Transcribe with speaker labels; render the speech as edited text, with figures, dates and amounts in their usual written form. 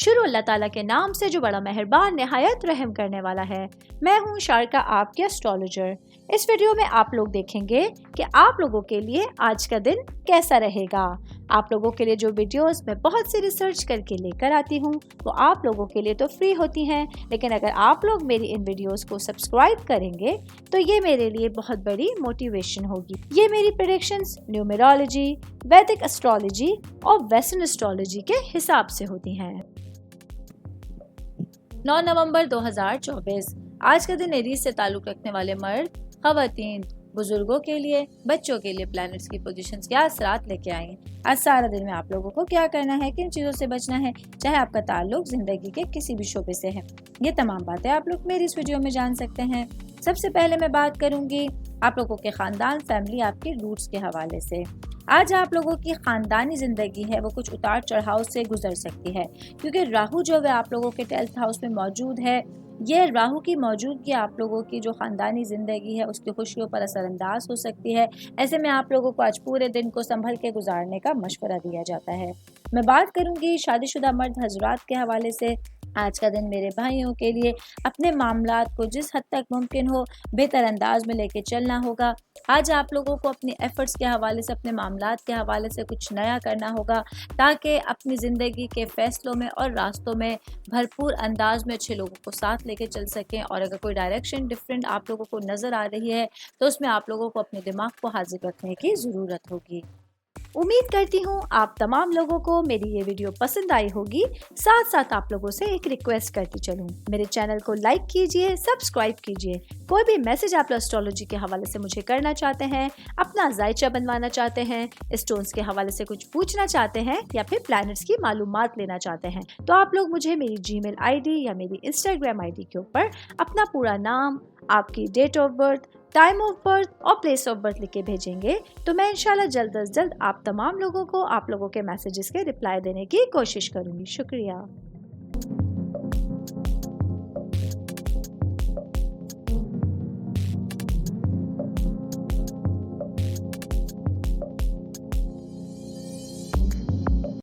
Speaker 1: शुरू अल्लाह ताला के नाम से जो बड़ा मेहरबान निहायत रहम करने वाला है। मैं हूँ शारका, आपके एस्ट्रोलॉजर। इस वीडियो में आप लोग देखेंगे कि आप लोगों के लिए आज का दिन कैसा रहेगा। आप लोगों के लिए जो वीडियोस मैं बहुत सी रिसर्च करके लेकर आती हूँ वो आप लोगों के लिए तो फ्री होती हैं, लेकिन अगर आप लोग मेरी इन वीडियोस को सब्सक्राइब करेंगे तो ये मेरे लिए बहुत बड़ी मोटिवेशन होगी। ये मेरी प्रेडिक्शंस न्यूमेरोलॉजी, वैदिक एस्ट्रोलॉजी और वेस्टर्न एस्ट्रोलॉजी के हिसाब से होती हैं। 9 नवंबर 2024 आज का दिन एरीज से ताल्लुक रखने वाले मर्द, खवातीन, बुजुर्गों के लिए, बच्चों के लिए प्लैनेट्स की पोजीशंस क्या असरात लेके आएंगे। आज सारा दिन में आप लोगों को क्या करना है, किन चीज़ों से बचना है, चाहे आपका ताल्लुक जिंदगी के किसी भी शोबे से है, ये तमाम बातें आप लोग मेरी इस वीडियो में जान सकते हैं। सबसे पहले मैं बात करूंगी आप लोगों के खानदान, फैमिली, आपके रूट्स के हवाले से। आज आप लोगों की खानदानी जिंदगी है वो कुछ उतार चढ़ाव से गुजर सकती है, क्योंकि राहु जो है आप लोगों के 12th हाउस में मौजूद है। ये राहु की मौजूदगी आप लोगों की जो खानदानी जिंदगी है उसकी खुशियों पर असरअंदाज हो सकती है। ऐसे में आप लोगों को आज पूरे दिन को संभल के गुजारने का मशवरा दिया जाता है। मैं बात करूंगी शादीशुदा मर्द हजरात के हवाले से। आज का दिन मेरे भाइयों के लिए अपने मामलात को जिस हद तक मुमकिन हो बेहतर अंदाज में लेके चलना होगा। आज आप लोगों को अपने एफर्ट्स के हवाले से, अपने मामलात के हवाले से कुछ नया करना होगा, ताकि अपनी ज़िंदगी के फैसलों में और रास्तों में भरपूर अंदाज में अच्छे लोगों को साथ लेके चल सकें। और अगर कोई डायरेक्शन डिफरेंट आप लोगों को नज़र आ रही है तो उसमें आप लोगों को अपने दिमाग को हाजिर रखने की ज़रूरत होगी। उम्मीद करती हूँ आप तमाम लोगों को मेरी ये वीडियो पसंद आई होगी। साथ साथ आप लोगों से एक रिक्वेस्ट करती चलूँ, मेरे चैनल को लाइक कीजिए, सब्सक्राइब कीजिए। कोई भी मैसेज आप एस्ट्रोलॉजी के हवाले से मुझे करना चाहते हैं, अपना जायचा बनवाना चाहते हैं, स्टोन्स के हवाले से कुछ पूछना चाहते हैं या फिर प्लैनेट्स की मालूमात लेना चाहते हैं, तो आप लोग मुझे मेरी जीमेल आईडी या मेरी इंस्टाग्राम आईडी के ऊपर अपना पूरा नाम, आपकी date of birth, time of birth और प्लेस ऑफ बर्थ लिख के भेजेंगे तो मैं इंशाल्लाह जल्द अज जल्द आप तमाम लोगों को आप लोगों के मैसेजेस के रिप्लाई देने की कोशिश करूंगी। शुक्रिया।